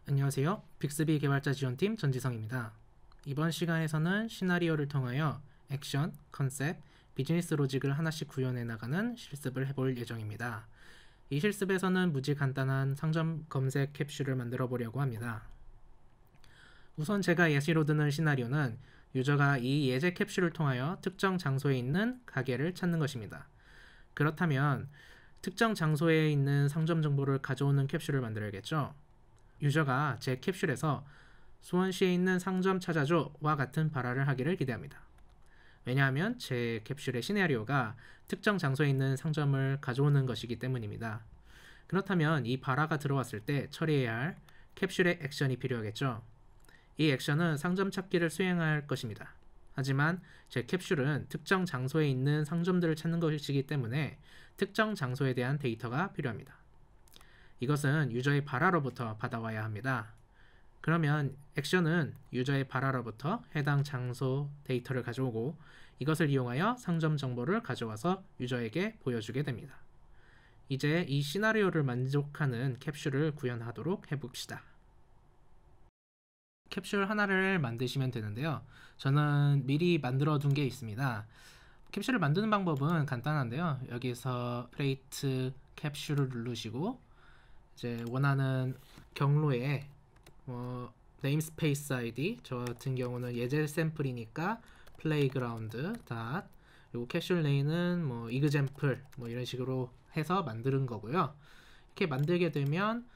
안녕하세요. 빅스비 개발자 지원팀 전지성입니다. 이번 시간에서는 시나리오를 통하여 액션, 컨셉, 비즈니스 로직을 하나씩 구현해 나가는 실습을 해볼 예정입니다. 이 실습에서는 무지 간단한 상점 검색 캡슐을 만들어 보려고 합니다. 우선 제가 예시로 드는 시나리오는 유저가 이 예제 캡슐을 통하여 특정 장소에 있는 가게를 찾는 것입니다. 그렇다면 특정 장소에 있는 상점 정보를 가져오는 캡슐을 만들어야겠죠. 유저가 제 캡슐에서 수원시에 있는 상점 찾아줘와 같은 발화를 하기를 기대합니다. 왜냐하면 제 캡슐의 시나리오가 특정 장소에 있는 상점을 가져오는 것이기 때문입니다. 그렇다면 이 발화가 들어왔을 때 처리해야 할 캡슐의 액션이 필요하겠죠. 이 액션은 상점 찾기를 수행할 것입니다. 하지만 제 캡슐은 특정 장소에 있는 상점들을 찾는 것이기 때문에 특정 장소에 대한 데이터가 필요합니다. 이것은 유저의 발화로부터 받아와야 합니다. 그러면 액션은 유저의 발화로부터 해당 장소 데이터를 가져오고 이것을 이용하여 상점 정보를 가져와서 유저에게 보여주게 됩니다. 이제 이 시나리오를 만족하는 캡슐을 구현하도록 해봅시다. 캡슐 하나를 만드시면 되는데요. 저는 미리 만들어 둔 게 있습니다. 캡슐을 만드는 방법은 간단한데요. 여기서 크레이트 캡슐을 누르시고 이제 원하는 경로에 네임스페이스 아이디, 저 같은 경우는 예제 샘플이니까 플레이그라운드 닷, 그리고 캡슐 네임은 이그젬플 이런 식으로 해서 만드는 거고요. 이렇게 만들게 되면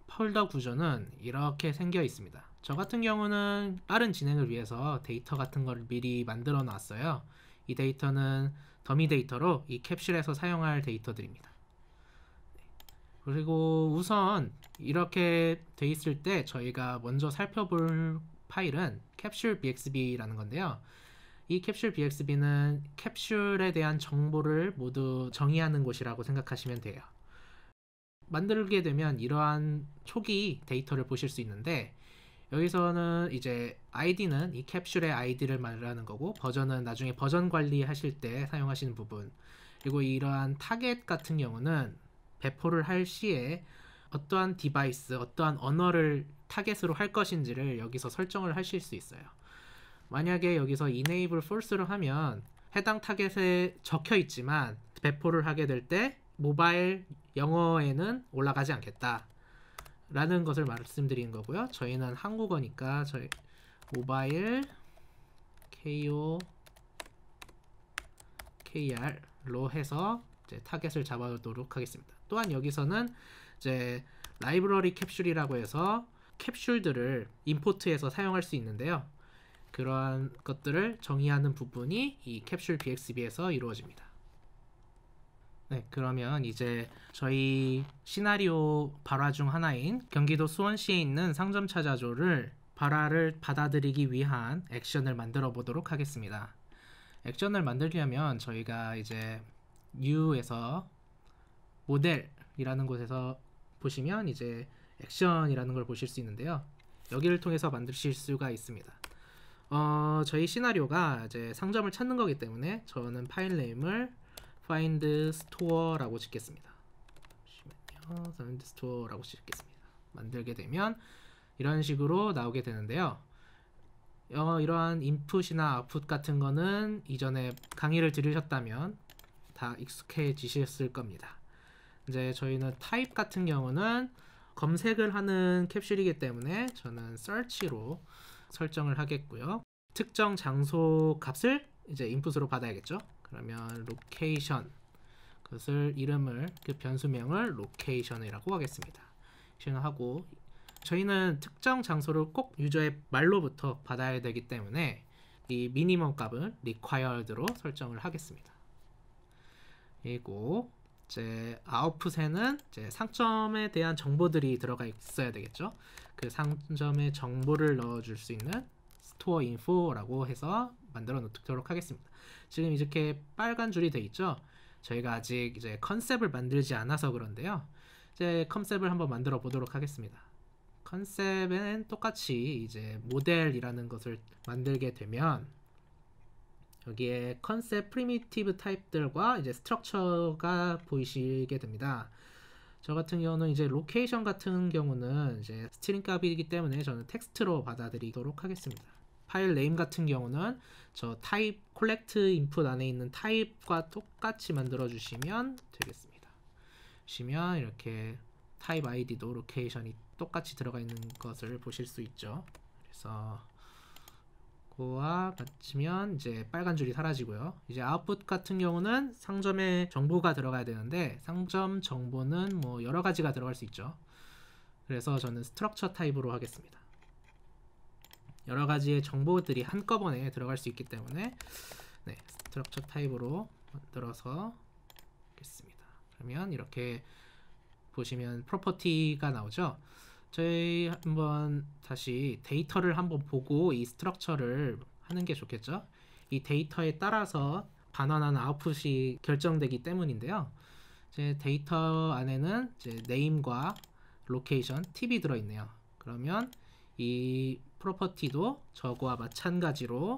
폴더 구조는 이렇게 생겨 있습니다. 저 같은 경우는 빠른 진행을 위해서 데이터 같은 걸 미리 만들어 놨어요. 이 데이터는 더미 데이터로 이 캡슐에서 사용할 데이터들입니다. 그리고 우선 이렇게 돼 있을 때 저희가 먼저 살펴볼 파일은 캡슐 bxb라는 건데요. 이 캡슐 bxb는 캡슐에 대한 정보를 모두 정의하는 곳이라고 생각하시면 돼요. 만들게 되면 이러한 초기 데이터를 보실 수 있는데 여기서는 이제 id는 이 캡슐의 id를 말하는 거고 버전은 나중에 버전 관리하실 때 사용하시는 부분, 그리고 이러한 타겟 같은 경우는 배포를 할 시에 어떠한 디바이스, 어떠한 언어를 타겟으로 할 것인지를 여기서 설정을 하실 수 있어요. 만약에 여기서 enable false로 하면 해당 타겟에 적혀 있지만 배포를 하게 될 때 모바일 영어에는 올라가지 않겠다 라는 것을 말씀드리는 거고요. 저희는 한국어니까 저희 모바일 KR로 해서 이제 타겟을 잡아보도록 하겠습니다. 또한 여기서는 이제 라이브러리 캡슐이라고 해서 캡슐들을 임포트해서 사용할 수 있는데요. 그러한 것들을 정의하는 부분이 이 캡슐 bxb에서 이루어집니다. 네, 그러면 이제 저희 시나리오 발화 중 하나인 경기도 수원시에 있는 상점 찾아줘를 발화를 받아들이기 위한 액션을 만들어 보도록 하겠습니다. 액션을 만들려면 저희가 이제 U에서 모델이라는 곳에서 보시면 이제 액션이라는 걸 보실 수 있는데요. 여기를 통해서 만드실 수가 있습니다. 저희 시나리오가 이제 상점을 찾는 거기 때문에 저는 파일 네임을 find store라고 짓겠습니다. 잠시만요. find store라고 짓겠습니다. 만들게 되면 이런 식으로 나오게 되는데요. 이러한 인풋이나 아웃풋 같은 거는 이전에 강의를 들으셨다면 다 익숙해지셨을 겁니다. 이제 저희는 타입 같은 경우는 검색을 하는 캡슐이기 때문에 저는 search로 설정을 하겠고요. 특정 장소 값을 이제 인풋으로 받아야겠죠. 그러면 로케이션, 그것을 이름을 그 변수명을 로케이션이라고 하겠습니다. 하고 저희는 특정 장소를 꼭 유저의 말로부터 받아야 되기 때문에 이 미니멈 값을 required로 설정을 하겠습니다. 그리고 이제 아웃풋에는 이제 상점에 대한 정보들이 들어가 있어야 되겠죠. 그 상점의 정보를 넣어줄 수 있는 store info라고 해서 만들어 놓도록 하겠습니다. 지금 이렇게 빨간 줄이 돼 있죠. 저희가 아직 이제 컨셉을 만들지 않아서 그런데요. 이제 컨셉을 한번 만들어 보도록 하겠습니다. 컨셉은 똑같이 이제 모델이라는 것을 만들게 되면 여기에 컨셉 프리미티브 타입들과 이제 스트럭처가 보이시게 됩니다. 저 같은 경우는 이제 로케이션 같은 경우는 이제 스트링 값이기 때문에 저는 텍스트로 받아들이도록 하겠습니다. 파일 네임 같은 경우는 저 타입 콜렉트 인풋 안에 있는 타입과 똑같이 만들어 주시면 되겠습니다. 보시면 이렇게 타입 아이디도 로케이션이 똑같이 들어가 있는 것을 보실 수 있죠. 그래서 그거와 맞추면 이제 빨간 줄이 사라지고요. 이제 아웃풋 같은 경우는 상점에 정보가 들어가야 되는데 상점 정보는 뭐 여러 가지가 들어갈 수 있죠. 그래서 저는 스트럭처 타입으로 하겠습니다. 여러 가지의 정보들이 한꺼번에 들어갈 수 있기 때문에 네, 스트럭처 타입으로 만들어서 하겠습니다. 그러면 이렇게 보시면 프로퍼티가 나오죠. 저희 한번 다시 데이터를 한번 보고 이 스트럭처를 하는 게 좋겠죠. 이 데이터에 따라서 반환하는 아웃풋이 결정되기 때문인데요. 제 데이터 안에는 이제 네임과 로케이션, 팁이 들어있네요. 그러면 이 프로퍼티도 저거와 마찬가지로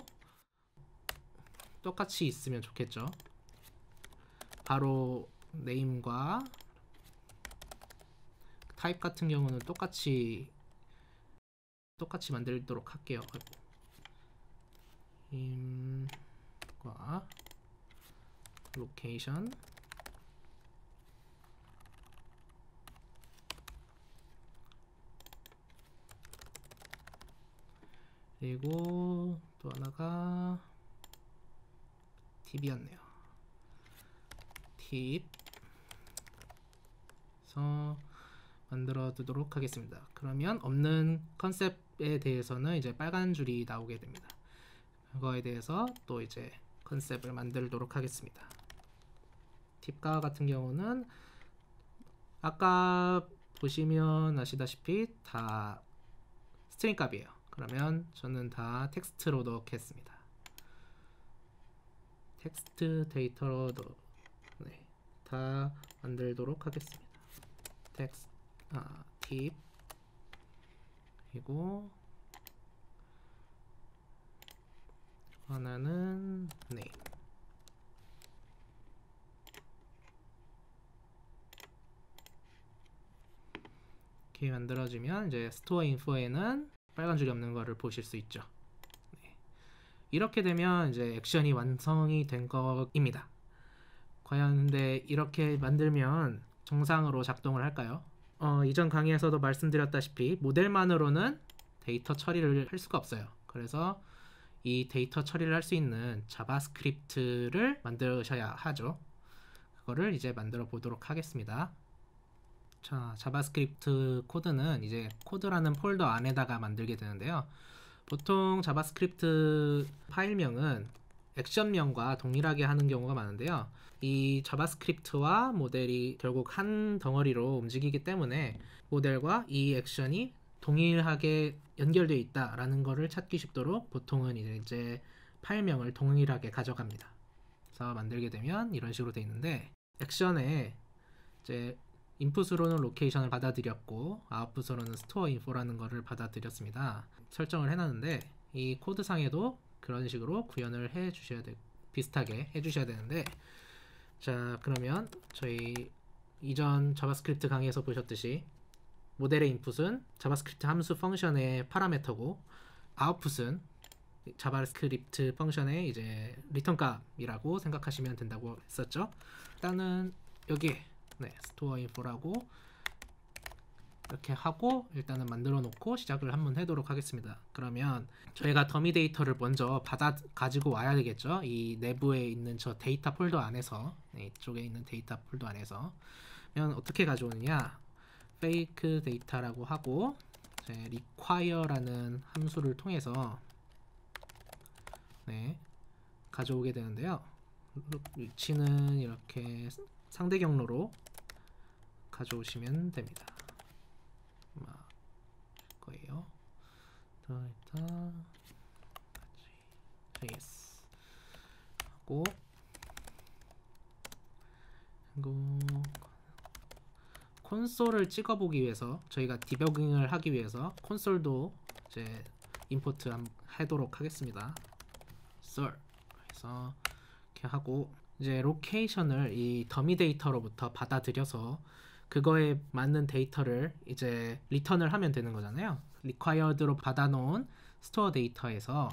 똑같이 있으면 좋겠죠. 바로 네임과 타입 같은 경우는 똑같이 만들도록 할게요. 과 로케이션 그리고 또 하나가 팁이었네요. 팁 그래서 만들어 두도록 하겠습니다. 그러면 없는 컨셉에 대해서는 이제 빨간 줄이 나오게 됩니다. 그거에 대해서 또 이제 컨셉을 만들도록 하겠습니다. 팁가 같은 경우는 아까 보시면 아시다시피 다 스트링 값이에요. 그러면 저는 다 텍스트로 넣겠습니다. 텍스트 데이터로 네, 다 만들도록 하겠습니다. 텍스트 팁 그리고 하나는 name 이렇게 만들어지면 이제 스토어 인포에는 빨간 줄이 없는 거를 보실 수 있죠. 네. 이렇게 되면 이제 액션이 완성이 된 거입니다. 과연 근데 이렇게 만들면 정상으로 작동을 할까요? 이전 강의에서도 말씀드렸다시피 모델만으로는 데이터 처리를 할 수가 없어요. 그래서 이 데이터 처리를 할 수 있는 자바스크립트를 만드셔야 하죠. 그거를 이제 만들어 보도록 하겠습니다. 자, 자바스크립트 코드는 이제 코드라는 폴더 안에다가 만들게 되는데요. 보통 자바스크립트 파일명은 액션명과 동일하게 하는 경우가 많은데요. 이 자바스크립트와 모델이 결국 한 덩어리로 움직이기 때문에 모델과 이 액션이 동일하게 연결되어 있다라는 것을 찾기 쉽도록 보통은 이제 파일명을 동일하게 가져갑니다. 그래서 만들게 되면 이런 식으로 되어 있는데 액션에 이제 인풋으로는 로케이션을 받아들였고 아웃풋으로는 스토어 인포라는 것을 받아들였습니다. 설정을 해놨는데 이 코드상에도 그런 식으로 구현을 해 주셔야 돼, 비슷하게 해 주셔야 되는데 자 그러면 저희 이전 자바스크립트 강의에서 보셨듯이 모델의 인풋은 자바스크립트 함수 펑션의 파라미터고 아웃풋은 자바스크립트 펑션의 이제 리턴 값이라고 생각하시면 된다고 했었죠. 일단은 여기에 네, 스토어 인포라고 이렇게 하고 일단은 만들어 놓고 시작을 한번 해도록 하겠습니다. 그러면 저희가 더미 데이터를 먼저 가지고 와야 되겠죠. 이 내부에 있는 저 데이터 폴더 안에서 네, 이쪽에 있는 데이터 폴더 안에서 그러면 어떻게 가져오느냐 fake 데이터라고 하고 require라는 함수를 통해서 네, 가져오게 되는데요. 위치는 이렇게 상대 경로로 가져오시면 됩니다. 거예요. 데이터 JS 하고 그리고 콘솔을 찍어보기 위해서 저희가 디버깅을 하기 위해서 콘솔도 이제 임포트 하도록 하겠습니다. 그래서 이렇게 하고 이제 로케이션을 이 더미 데이터로부터 받아들여서 그거에 맞는 데이터를 이제 리턴을 하면 되는 거잖아요. required로 받아놓은 스토어 데이터에서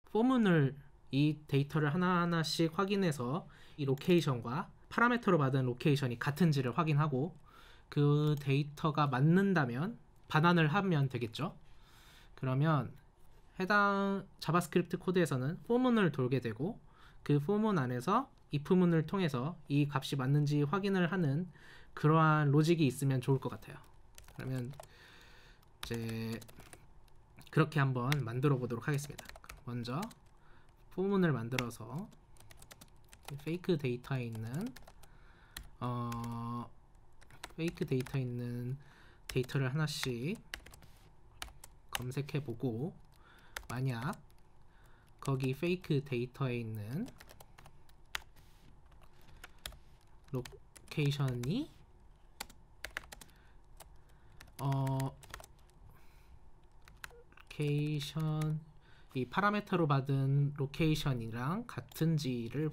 포문을 이 데이터를 하나하나씩 확인해서 이 로케이션과 파라미터로 받은 로케이션이 같은지를 확인하고 그 데이터가 맞는다면 반환을 하면 되겠죠. 그러면 해당 자바스크립트 코드에서는 포문을 돌게 되고 그 포문 안에서 if문을 통해서 이 값이 맞는지 확인을 하는 그러한 로직이 있으면 좋을 것 같아요. 그러면 이제 그렇게 한번 만들어 보도록 하겠습니다. 먼저 포문을 만들어서 페이크 데이터에 있는 데이터를 하나씩 검색해 보고 만약 거기 페이크 데이터에 있는 로케이션이 이 파라미터로 받은 로케이션이랑 같은지를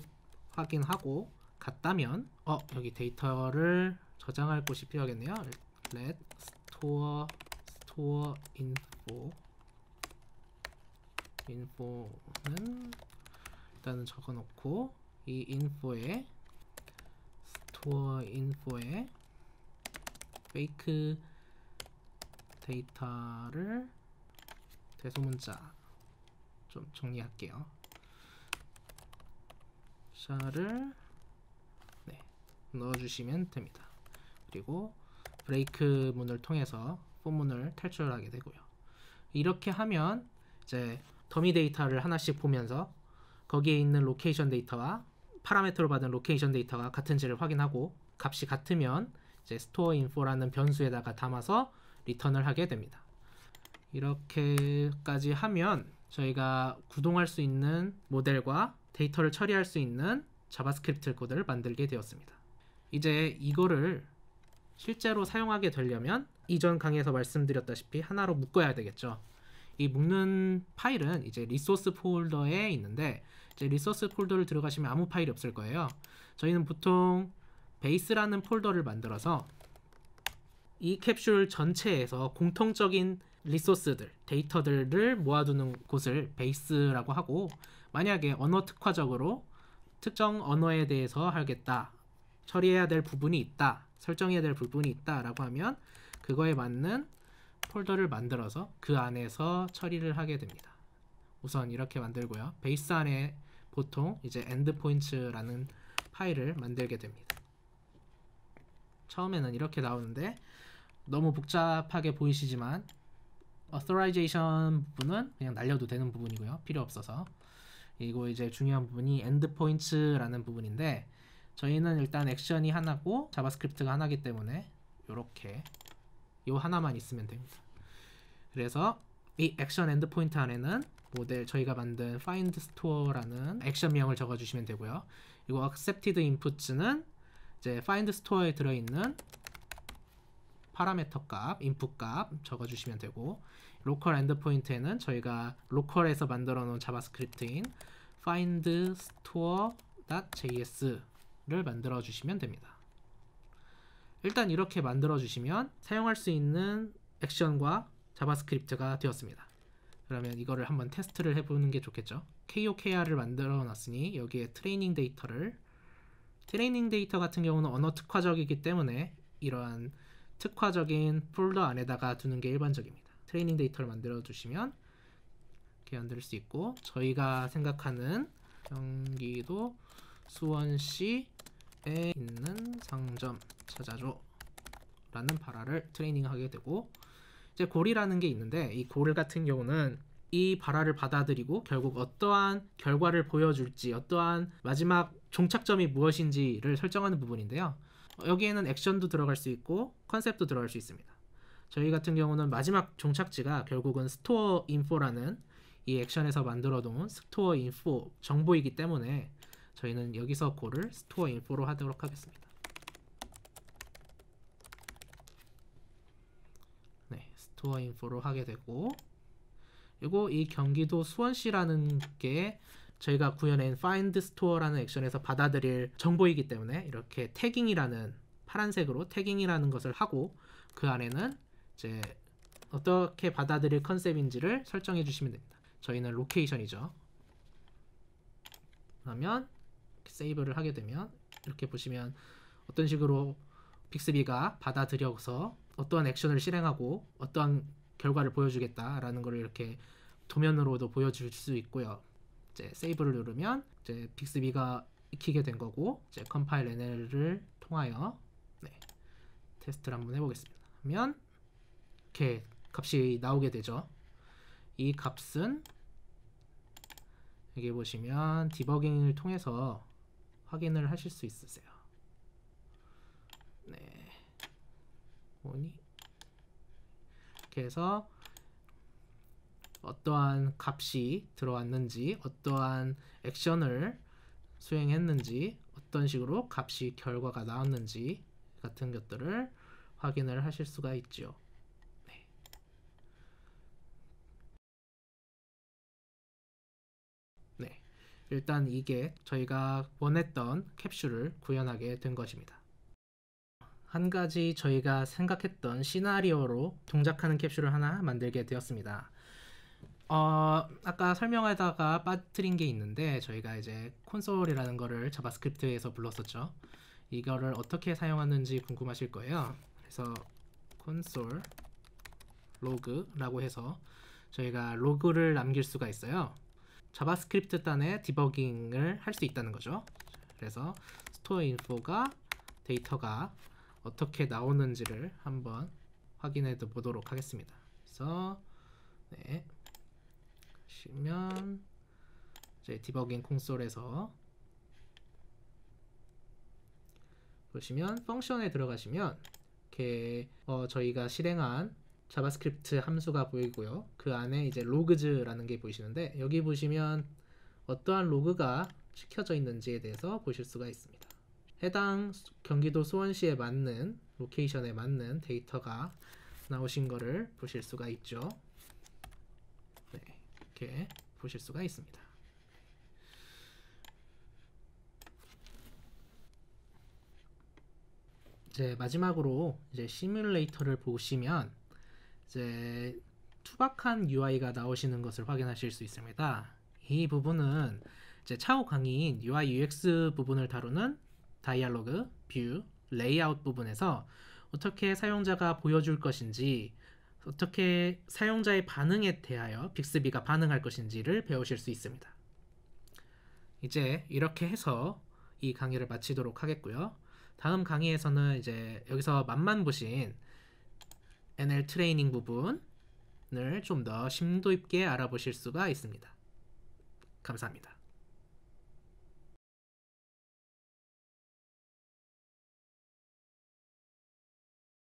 확인하고 같다면 여기 데이터를 저장할 곳이 필요하겠네요. let store info는 일단은 적어놓고 이 store info에 fake 데이터를 대소문자 좀 정리할게요. 샤를 넣어주시면 됩니다. 그리고 브레이크 문을 통해서 포문을 탈출하게 되고요. 이렇게 하면 이제 더미 데이터를 하나씩 보면서 거기에 있는 로케이션 데이터와 파라미터로 받은 로케이션 데이터가 같은지를 확인하고 값이 같으면 이제 store info라는 변수에다가 담아서 리턴을 하게 됩니다. 이렇게까지 하면 저희가 구동할 수 있는 모델과 데이터를 처리할 수 있는 자바스크립트 코드를 만들게 되었습니다. 이제 이거를 실제로 사용하게 되려면 이전 강의에서 말씀드렸다시피 하나로 묶어야 되겠죠. 이 묶는 파일은 이제 리소스 폴더에 있는데 이제 리소스 폴더를 들어가시면 아무 파일이 없을 거예요. 저희는 보통 베이스라는 폴더를 만들어서 이 캡슐 전체에서 공통적인 리소스들, 데이터들을 모아두는 곳을 베이스라고 하고 만약에 언어 특화적으로 특정 언어에 대해서 하겠다, 처리해야 될 부분이 있다, 설정해야 될 부분이 있다 라고 하면 그거에 맞는 폴더를 만들어서 그 안에서 처리를 하게 됩니다. 우선 이렇게 만들고요. 베이스 안에 보통 이제 endpoints라는 파일을 만들게 됩니다. 처음에는 이렇게 나오는데 너무 복잡하게 보이시지만 authorization 부분은 그냥 날려도 되는 부분이고요. 필요 없어서. 그리고 이제 중요한 부분이 endpoints라는 부분인데 저희는 일단 액션이 하나고 자바스크립트가 하나이기 때문에 이렇게 요 하나만 있으면 됩니다. 그래서 이 액션 엔드포인트 안에는 모델 저희가 만든 find store라는 액션명을 적어주시면 되고요. 그리고 accepted inputs는 이제 find store에 들어있는 파라미터 값, 인풋 값 적어주시면 되고 로컬 엔드포인트에는 저희가 로컬에서 만들어 놓은 자바스크립트인 find store.js를 만들어 주시면 됩니다. 일단 이렇게 만들어 주시면 사용할 수 있는 액션과 자바스크립트가 되었습니다. 그러면 이거를 한번 테스트를 해보는 게 좋겠죠. KOKR을 만들어 놨으니 여기에 트레이닝 데이터 같은 경우는 언어 특화적이기 때문에 이러한 특화적인 폴더 안에다가 두는 게 일반적입니다. 트레이닝 데이터를 만들어 두시면 이렇게 만들 수 있고 저희가 생각하는 경기도 수원시에 있는 상점 찾아줘 라는 발화를 트레이닝하게 되고 이제 골이라는 게 있는데 이 골 같은 경우는 이 발화를 받아들이고 결국 어떠한 결과를 보여줄지 어떠한 마지막 종착점이 무엇인지를 설정하는 부분인데요. 여기에는 액션도 들어갈 수 있고 컨셉도 들어갈 수 있습니다. 저희 같은 경우는 마지막 종착지가 결국은 store info라는 이 액션에서 만들어 놓은 store info 정보이기 때문에 저희는 여기서 골을 store info로 하도록 하겠습니다. 네, store info로 하게 되고 그리고 이 경기도 수원시라는 게 저희가 구현한 find store라는 액션에서 받아들일 정보이기 때문에 이렇게 태깅이라는 파란색으로 태깅이라는 것을 하고 그 안에는 이제 어떻게 받아들일 컨셉인지를 설정해 주시면 됩니다. 저희는 로케이션이죠. 그러면 세이브를 하게 되면 이렇게 보시면 어떤 식으로 빅스비가 받아들여서 어떠한 액션을 실행하고 어떠한 결과를 보여주겠다라는 걸 이렇게 도면으로도 보여줄 수 있고요. 이제 세이브를 누르면 이제 빅스비가 익히게 된 거고 이제 컴파일 NL을 통하여 테스트를 한번 해보겠습니다. 하면 이렇게 값이 나오게 되죠. 이 값은 여기 보시면 디버깅을 통해서 확인을 하실 수 있으세요. 네. 보니 이렇게 해서 어떠한 값이 들어왔는지, 어떠한 액션을 수행했는지, 어떤 식으로 값이 결과가 나왔는지 같은 것들을 확인을 하실 수가 있죠. 네. 일단 이게 저희가 원했던 캡슐을 구현하게 된 것입니다. 한 가지 저희가 생각했던 시나리오로 동작하는 캡슐을 하나 만들게 되었습니다. 아까 설명하다가 빠뜨린 게 있는데 저희가 이제 콘솔이라는 거를 자바스크립트에서 불렀었죠. 이거를 어떻게 사용하는지 궁금하실 거예요. 그래서 콘솔 로그라고 해서 저희가 로그를 남길 수가 있어요. 자바스크립트 단에 디버깅을 할 수 있다는 거죠. 그래서 스토어 인포가 데이터가 어떻게 나오는지를 한번 확인해 보도록 하겠습니다. 그래서 보시면 이제 디버깅 콘솔에서 보시면 펑션에 들어가시면 이렇게 저희가 실행한 자바스크립트 함수가 보이고요. 그 안에 이제 로그즈라는 게 보이시는데 여기 보시면 어떠한 로그가 찍혀져 있는지에 대해서 보실 수가 있습니다. 해당 경기도 수원시에 맞는 로케이션에 맞는 데이터가 나오신 거를 보실 수가 있죠. 네, 이렇게 보실 수가 있습니다. 이제 마지막으로 이제 시뮬레이터를 보시면 이제 투박한 UI가 나오시는 것을 확인하실 수 있습니다. 이 부분은 이제 차후 강의인 UI UX 부분을 다루는 다이얼로그, 뷰, 레이아웃 부분에서 어떻게 사용자가 보여줄 것인지, 어떻게 사용자의 반응에 대하여 빅스비가 반응할 것인지를 배우실 수 있습니다. 이제 이렇게 해서 이 강의를 마치도록 하겠고요. 다음 강의에서는 이제 여기서 맛만 보신 NL 트레이닝 부분을 좀 더 심도 있게 알아보실 수가 있습니다. 감사합니다.